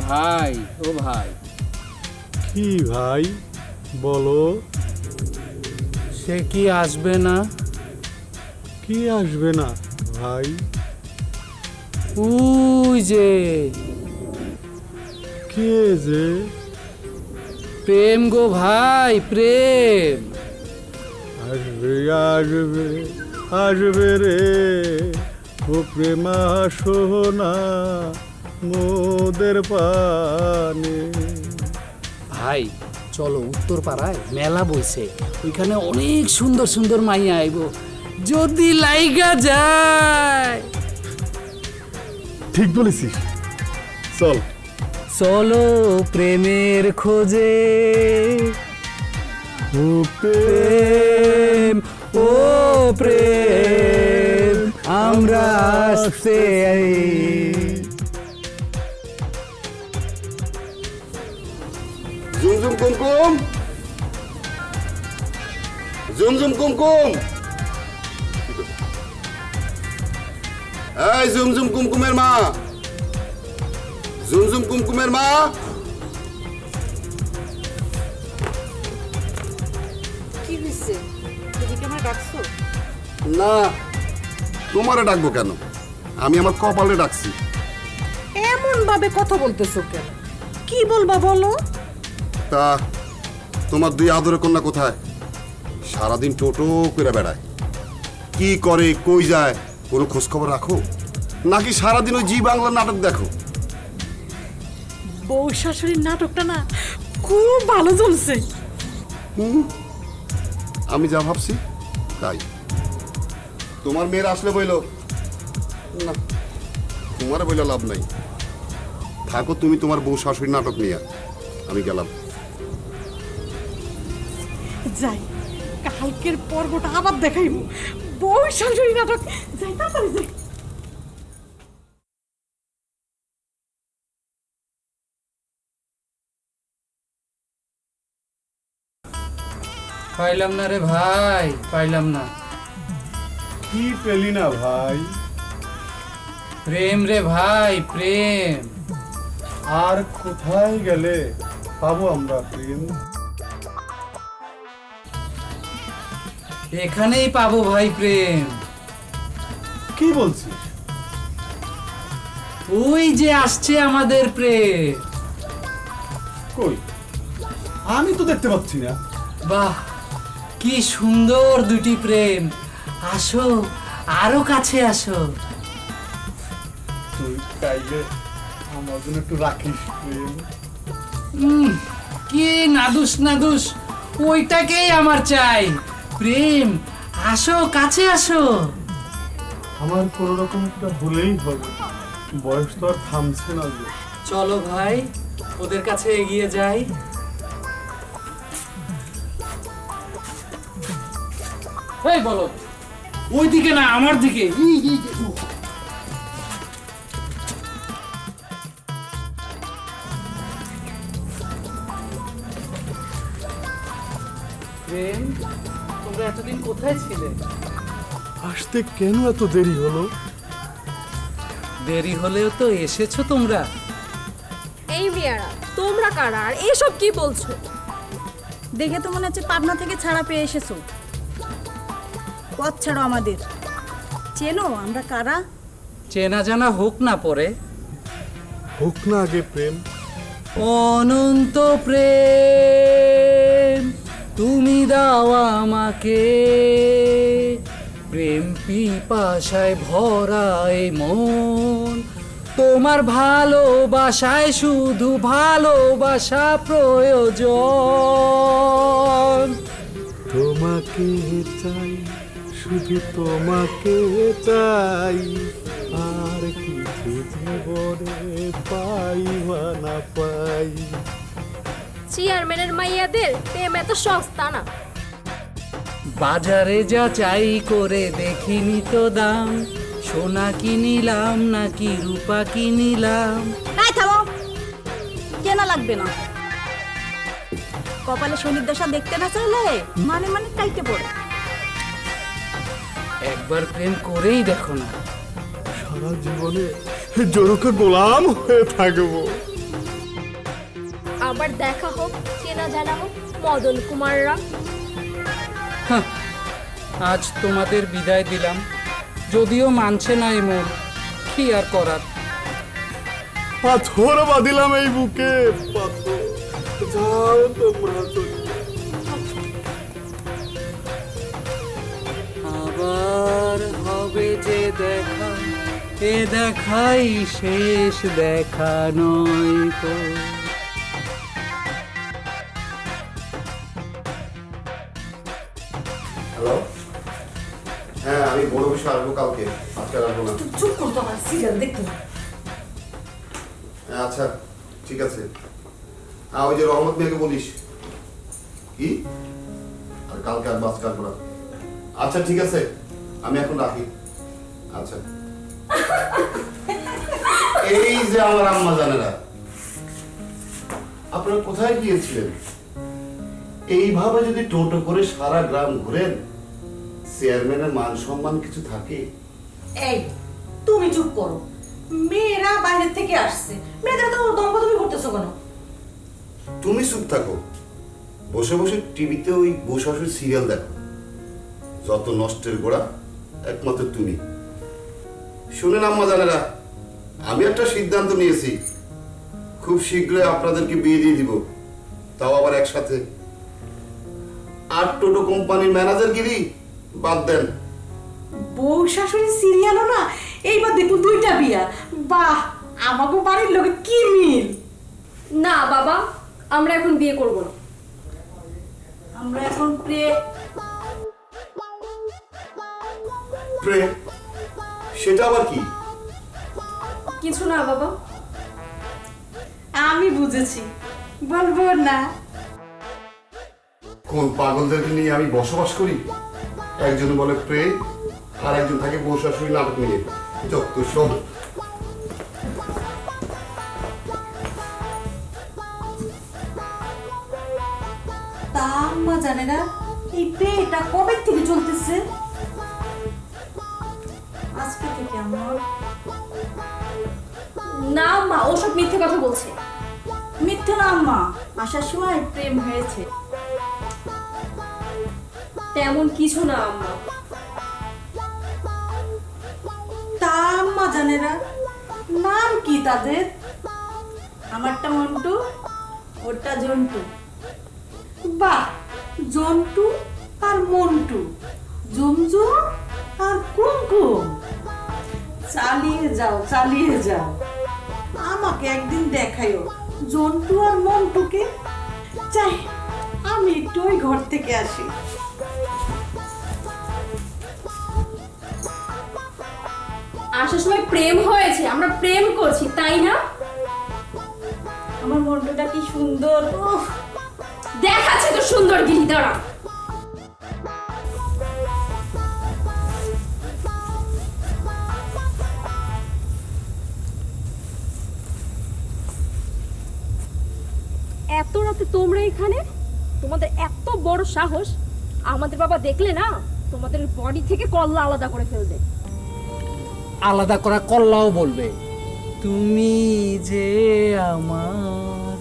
ভাই ও ভাই। কি ভাই বলো? সে কি আসবে না? কি আসবে না ভাই? ওই যে কে যে? প্রেম গো ভাই, প্রেম। আসবে আসবে আসবে রে, ও প্রেমা সোনা মোদের পানে। ভাই চলো উত্তর পাড়ায় মেলা বইছে, ওইখানে অনেক সুন্দর সুন্দর মাইয়া আইব, যদি লাইগা যায়। ঠিক বলেছিস, চল। চলো প্রেমের খোঁজে, ও প্রেম ও প্রেম আমরা আসতে ঝুমঝুম কুমকুম, ঝুমঝুম কুমকুম, এই ঝুমঝুম কুমকুমের মা, ঝুমঝুম কুমকুমের মা। কি হয়েছে? এদিকে আমার ডাকছো? না, তোমারে ডাকবো কেন? আমি আমার কপালে ডাকছি। এমন ভাবে কথা বলতেছো কেন? কি বলবা বলো? তা তোমার দুই আদরের কন্যা কোথায়? সারাদিন টোটো করে বেড়ায়, কি করে কই যায় কোনো খোঁজ খবর রাখো? নাকি সারাদিন ওই জি বাংলার নাটক দেখো? বউ শাশুড়ির নাটকটা না খুব ভালো চলছে। আমি যা ভাবছি তাই। তোমার মেয়ের আসলে বইল না, তোমার বইলে লাভ নাই। থাকো তুমি তোমার বউ শাশুড়ির নাটক নিয়ে, আমি গেলাম। যাই, কালকের পর্বটা আবার দেখাইব। বউ শাশুড়ি নাটক, যাই তাড়াতাড়ি যাই। পাইলাম না রে ভাই, পাইলাম না। কি পেলি না ভাই? প্রেম রে ভাই, প্রেম। আর কোথায় গেলে পাবো আমরা প্রেম? এখানেই পাবো ভাই প্রেম। কি বলছিস? ওই যে আসছে আমাদের প্রেম। কই, আমি তো দেখতে পাচ্ছি না। বাহ, কি সুন্দর দুটি প্রেম। আসো, আরো কাছে আসো। তুই চাইলে আমার জন্য একটু রাখিস প্রেম। কি নাদুস নাদুস, ওইটাকেই আমার চাই। প্রেম আসো, কাছে আসো। আমার কোনো রকম একটা হলেই হবে, বয়স তো আর থামছে না যে। চলো ভাই, ওদের কাছে এগিয়ে যাই। এই বলো, ওই দিকে না আমার দিকে। প্রেম, তোমরা এতদিন কোথায় ছিলে? আসতে কেন এত দেরি হলো? দেরি হলেও তো এসেছো তোমরা। এই মেয়েরা, তোমরা কারা আর এসব কি বলছো? দেখে তো মনে হচ্ছে পাবনা থেকে ছাড়া পেয়ে এসেছো। পথ ছাড়ো আমাদের। চেনো আমরা কারা? চেনা জানা হোক না পরে। হোক না আগে প্রেম। অনন্ত প্রেম তুমি দাও আমাকে, প্রেম পিপাসায় ভরা এই মন, তোমার ভালোবাসায় শুধু ভালোবাসা প্রয়োজন। তোমাকে চাই, শুধু তোমাকে চাই, আর কিছু জীবনে পাই বা না পাই। চেয়ারম্যানের মাইয়াদের প্রেম এত সস্তা না। বাজারে যা চাই করে দেখিনি তো দাম, সোনা কিনিলাম নাকি রূপা কিনিলাম। তাই থামো, কেনা লাগবে না। কপালে শনির দশা দেখতে না চাইলে মানে মানে কাইতে পড়ে। একবার প্রেম করেই দেখো না। সারা জীবনে জোরকে গোলাম হয়ে থাকবো। একবার দেখা হোক, চেনা জানা হোক মদন কুমাররা। হাহ, আজ তোমাদের বিদায় দিলাম, যদিও মানছে না এই মন, কি আর করার। পাথর বাঁধিলাম এই বুকে, পাথর। যাও তোমরা চলে যাও। আবার হবে যে দেখা, এ দেখাই শেষ দেখা নয় তো। হ্যালো, হ্যাঁ আমি বড় বিষয় আসবো কালকে, আজকে আর আসবো না। চুপ করতো আমার সিরিয়াল দেখতে। আচ্ছা ঠিক আছে। ওই যে রহমত মিয়াকে বলিস কি, আর কালকে আর বাস কাটবো না। আচ্ছা ঠিক আছে, আমি এখন রাখি। আচ্ছা। এই যে আমার আম্মা জানেরা, আপনারা কোথায় গিয়েছিলেন? এইভাবে যদি টোটো করে সারা গ্রাম ঘুরেন, চেয়ারম্যানের মান সম্মান কিছু থাকে? এই তুমি চুপ করো, মেয়েরা বাইরে থেকে আসছে, মেয়েদের তো দম্পতি করতেছো কেন? তুমি চুপ থাকো, বসে বসে টিভিতে ওই বউ শাশুড়ি সিরিয়াল দেখো। যত নষ্টের গোড়া একমাত্র তুমি। শুনেন আম্মা জানেরা, আমি একটা সিদ্ধান্ত নিয়েছি, খুব শীঘ্রই আপনাদেরকে বিয়ে দিয়ে দিব, তাও আবার একসাথে। আর টোটো কোম্পানির ম্যানেজারগিরি বাদ দেন। বউ শাশুড়ি সিরিয়ালও না, এইবার দেখো 2টা বিয়া। বাহ, আমাকে বাড়ির লোকে কি মিল। না বাবা, আমরা এখন বিয়ে করব না। আমরা এখন প্রেম, সেটা আবার কি? কিছু না বাবা। আমি বুঝেছি, বলবো না। কোন পাগলদেরকে নিয়ে আমি বসবাস করি? একজন বলে প্রেম, আর একজন থাকে বউ শাশুড়ি নাটক নিয়ে। যত সব। তা আম্মা জানে না এই বিয়েটা কবে থেকে চলতেছে? আজকে থেকে আম্মা। না মা, ওসব মিথ্যে কথা বলছে। মিথ্যে না আম্মা, আসার সময় প্রেম হয়েছে। তেমন কিছু না আম্মা। তা আম্মা জানে না, নাম কি তাদের? আমারটা মন্টু, ওরটা জন্টু। বাহ, জন্টু আর মন্টু, জুমজুম আর কুমকুম। চালিয়ে যাও, চালিয়ে যাও। আমাকে একদিন দেখাইও জন্টু আর মন্টুকে। চাই আমি একটু ওই ঘর থেকে আসি। আসার সময় প্রেম হয়েছে, আমরা প্রেম করছি, তাই না? আমার মন্টুটা কি সুন্দর। উফ, দেখাচ্ছে তো সুন্দর গিরি, দাঁড়া। এত রাতে তোমরা এখানে? তোমাদের এত বড় সাহস! আমাদের বাবা দেখলে না, তোমাদের বডি থেকে কল্লা আলাদা করে ফেলবে। আলাদা করা কল্লাও বলবে, তুমি যে আমার,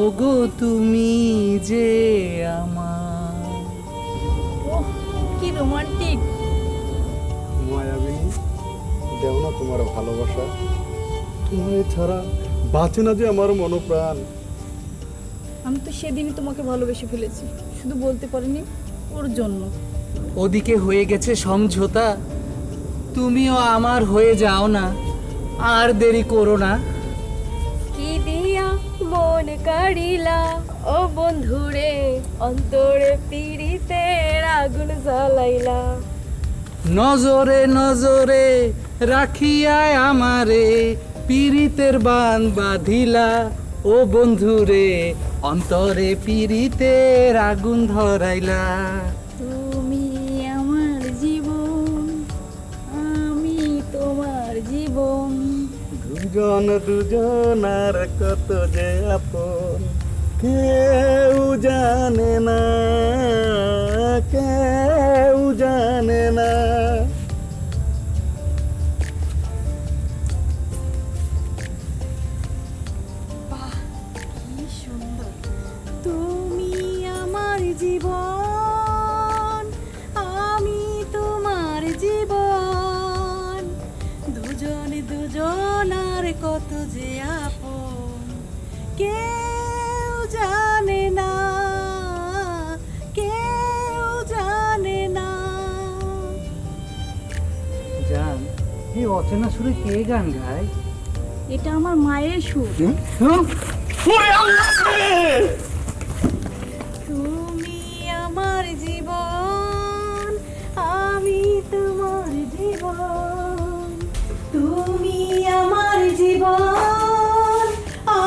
ওগো তুমি যে আমার। ওহ, কি রোমান্টিক। মায়াবিনী, দেও না তোমার ভালোবাসা, তোমার ছাড়া বাঁচে না যে আমার মনোপ্রাণ। আমি তো সেদিনই তোমাকে ভালোবেসে ফেলেছি, শুধু বলতে পারিনি ওর জন্য। ওদিকে হয়ে গেছে সমঝোতা, তুমিও আমার হয়ে যাও না, আর দেরি করো না। কি দিয়া মন কাড়িলা ও বন্ধুরে, অন্তরে পীড়িতের আগুন জ্বালাইলা। নজরে নজরে রাখিয়ায় আমারে, পীড়িতের বান বাঁধিলা ও বন্ধুরে, অন্তরে পীড়িতের আগুন ধরাইলা। তুমি আমার জীবন, আমি তোমার জীবন। দুজন দুজনার কত যে আপন, কেউ জানে না, কেউ জানে না। কি সুন্দর। কত যে আপন কেউ জানে না, কেউ জানে না। জান, এই অচেনা সুরে কে গান গায়? এটা আমার মায়ের সুর। তুমি আমার জীবন, আমি তোমার জীবন। তুমি আমার জীবন,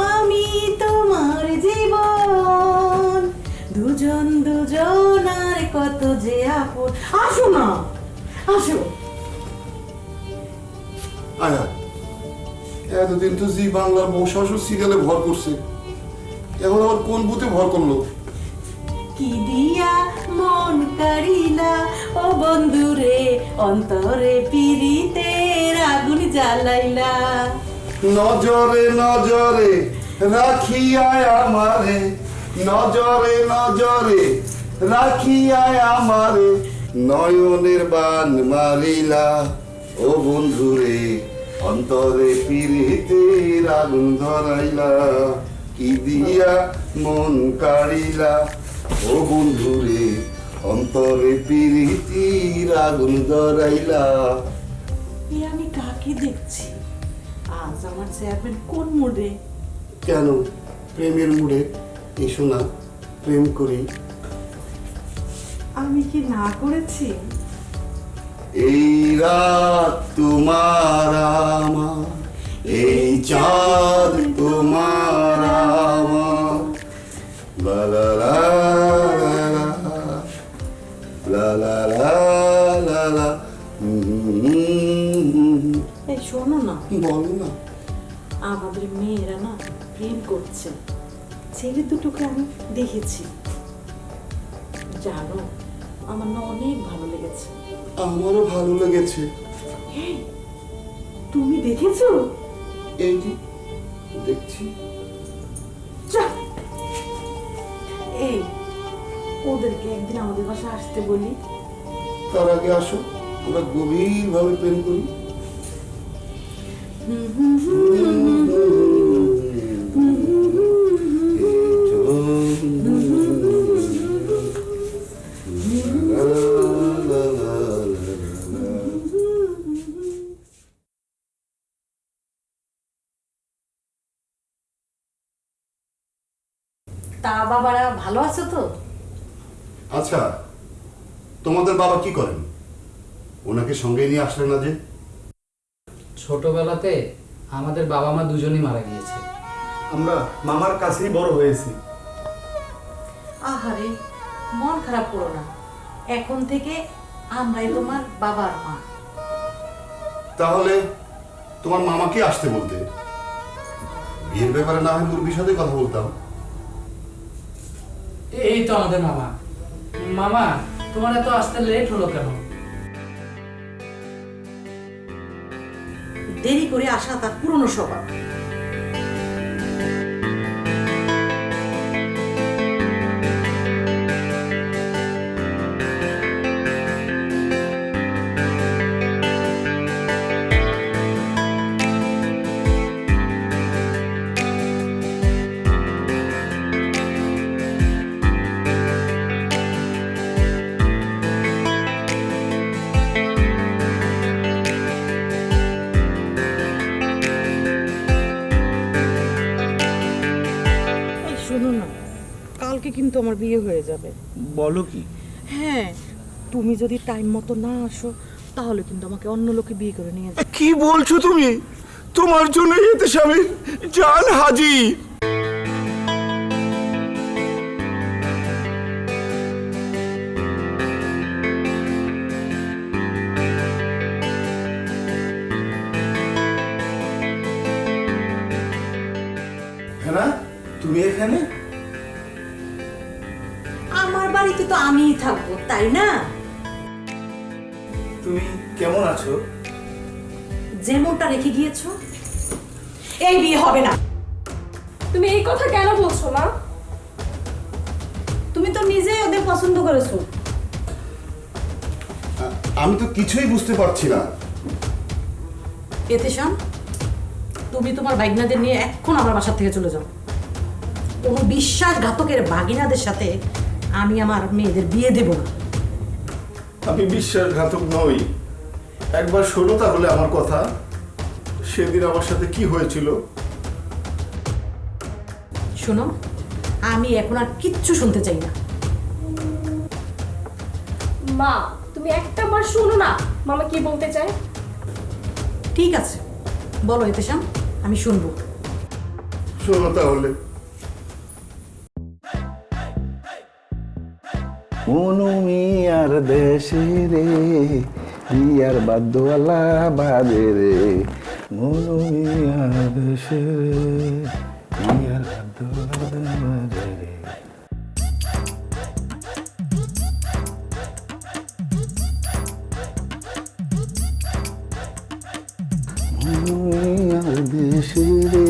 আমি তোমার জীবন। দুজন দুজনার কত যে আপন। আসো না, আসো। আয়া, এতদিন তো জি বাংলার বউ শাশুড় সিরিয়ালে ভর করছে, এখন আবার কোন বুথে ভর করলো? কি দিয়া মন কারিলা ও বন্ধুরে, অন্তরে পিরিতের আগুন জ্বালাইলা। নজরে নজরে রাখিয়ায় আমারে, নজরে নজরে রাখিয়ায় আমারে, নয়নের বান মারিলা ও বন্ধুরে, অন্তরে পিরিতের আগুন ধরাইলা। কি দিয়া মন কাড়িলা ও বন্ধুরে, অন্তরে পিরিতির আগুন ধরাইলা। এ আমি কাকে দেখছি? আজ আমার চেয়ারম্যান কোন মুডে? কেন প্রেমের মুড়ে এসো না, প্রেম করি। আমি কি না করেছি? এই রাত তোমার আমার, এই চাঁদ তোমার আমার, লা লা লা লা লা লা লা লা। এই শোনো না, বলো না। আমাদের মেয়েরা না প্রেম করছে, ছেলে দুটোকে আমি দেখেছি। জানো, আমার না অনেক ভালো লেগেছে। আমারও ভালো লেগেছে। এই, তুমি দেখেছো? এই যে দেখছি। যা, এই ওদেরকে একদিন আমাদের বাসায় আসতে বলি। তার আগে আসো, আমরা গভীরভাবে প্রেম করি। তা বাবারা ভালো আছো তো? আচ্ছা, তোমাদের বাবা কি করেন? ওনাকে সঙ্গে নিয়ে আসলে না যে? ছোটবেলাতে আমাদের বাবা মা দুজনই মারা গিয়েছে। আমরা মামার কাছেই বড় হয়েছি। আহারে, মন খারাপ করো না, এখন থেকে আমরাই তোমার বাবার মা। তাহলে তোমার মামাকে আসতে বলতে, বিয়ের ব্যাপারে না হয় মুরবির সাথে কথা বলতাম। এই তো আমাদের মামা। মামা, তোমার এত আসতে লেট হলো কেন? দেরি করে আসা তার পুরনো স্বভাব। শোনো না, কালকে কিন্তু আমার বিয়ে হয়ে যাবে। বলো কি? হ্যাঁ, তুমি যদি টাইম মতো না আসো তাহলে কিন্তু আমাকে অন্য লোকে বিয়ে করে নিয়ে যাবে। কি বলছো তুমি? তোমার জন্য এতে স্বামীর জান হাজির। হ্যাঁ, তুমি এখানে? আমার বাড়িতে তো আমিই থাকবো, তাই না? তুমি কেমন আছো? যেমনটা রেখে গিয়েছো। এই বিয়ে হবে না। তুমি এই কথা কেন বলছো মা? তুমি তো নিজেই ওদের পছন্দ করেছো। আমি তো কিছুই বুঝতে পারছি না। এতে শাম, তুমি তোমার ভাগিনাদের নিয়ে এখন আমার বাসা থেকে চলে যাও। কোনো বিশ্বাসঘাতকের ভাগিনাদের সাথে আমি আমার মেয়েদের বিয়ে দেব না। আমি বিশ্বাসঘাতক নই। একবার শোনো তাহলে আমার কথা। সেদিন আমার সাথে কি হয়েছিল? শোনো, আমি এখন আর কিচ্ছু শুনতে চাই না। মা তুমি একটা বার শোনো না মামা কি বলতে চায়। ঠিক আছে, বলো এতেশাম, আমি শুনবো। শোনো তাহলে। মনু মিয়ার দেশে রে, মিয়ার বাদ্যওয়ালা বাজে রে, মনু মিয়ার দেশে রে, মিয়ার বাদ্যওয়ালা বাজে রে। মনু মিয়ার দেশে রে,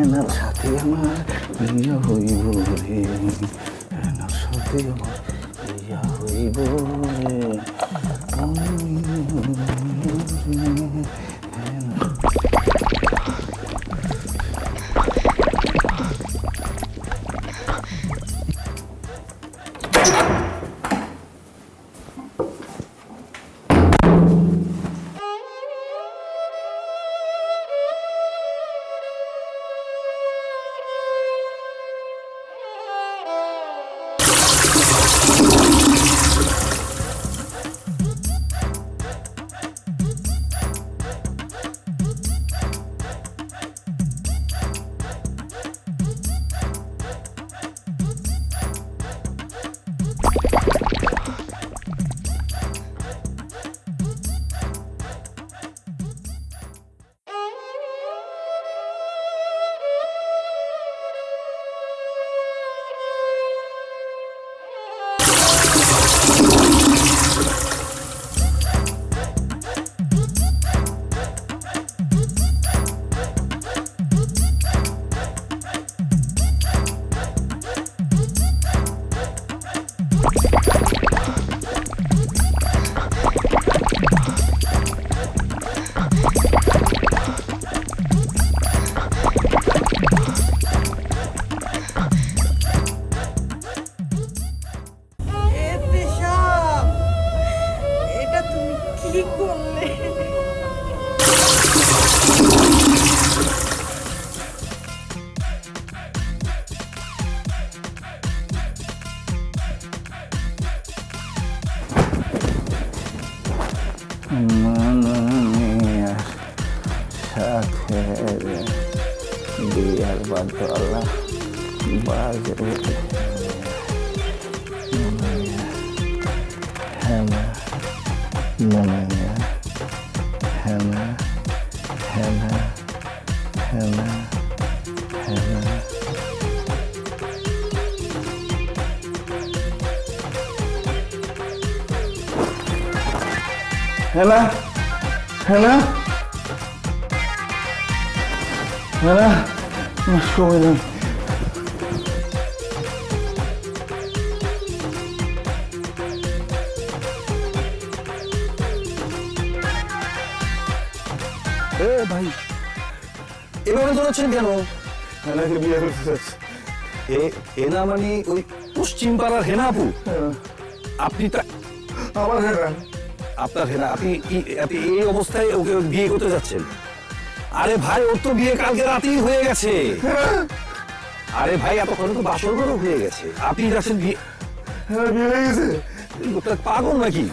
এনার সাথে আমার বিয়া হইব রে, এনার সাথে আমার বিয়া হইব রে। এটা তুমি কি করলে? মনু মিয়ার সাথে রে, বিয়ার বাদ্যওয়ালা বাজে রে, হেনা হেনা হেনা হেনা হেনা হেনা। হেনা হেনা হেনা, আমার সময় নেই। এ ভাই, এভাবে দৌড়াচ্ছেন কেন? হেনাকে বিয়ে করতে চাচ্ছি। হেনা মানে ওই পশ্চিম পাড়ার হেনাপু? আপনি আমার হেনা। আপনার হেনা, আপনি এই অবস্থায় ওকে বিয়ে করতে যাচ্ছেন? আরে ভাই, ওর তো বিয়ে কালকে রাতেই হয়ে গেছে। আরে ভাই, এতক্ষণে তো বাসর ঘরও হয়ে গেছে, আপনি যাচ্ছেন বিয়ে? হেনা বিয়ে হয়ে গেছে। লোকটা পাগল নাকি?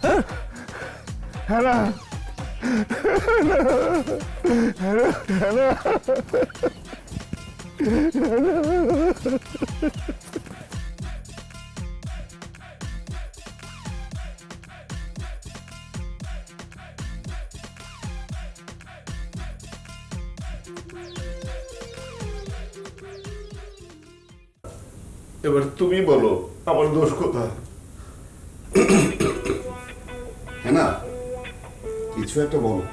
হ্যাঁ, হেনা এবার তুমি বলো আমার দোষ কোথায়? হ্যাঁ না, কিছু একটা বলো।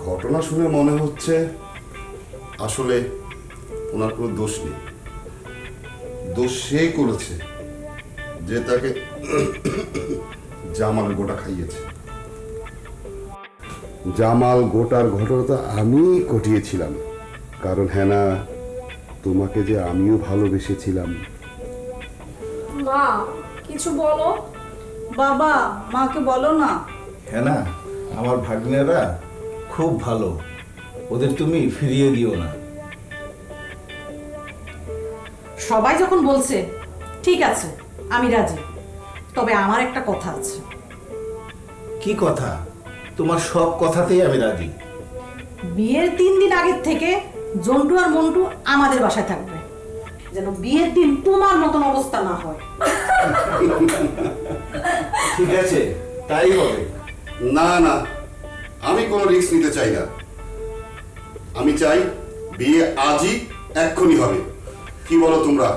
ঘটনা শুনে মনে হচ্ছে আসলে ওনার কোনো দোষ নেই। দোষ সেই করেছে যে তাকে জামালের গোটা খাইয়েছে। জামাল গোটার ঘটনাটা আমি ঘটিয়েছিলাম, কারণ হেনা তোমাকে যে আমিও ভালোবেসেছিলাম। মা কিছু বলো। বাবা মাকে বলো না। হ্যাঁ না, আমার ভাগ্নেরা খুব ভালো, ওদের তুমি ফিরিয়ে দিও না। সবাই যখন বলছে ঠিক আছে আমি রাজি, তবে আমার একটা কথা আছে। কি কথা? তোমার সব কথাতেই আমি রাজি। বিয়ের 3 দিন আগের থেকে জন্টু আর মন্টু আমাদের বাসায় থাকবে, যেন বিয়ের দিন তোমার মতন অবস্থা না হয়। ঠিক আছে, তাই হবে। না না, আমি কোনো রিস্ক নিতে চাই না। আমি চাই বিয়ে আজই এক্ষুনি হবে। কি বলো তোমরা?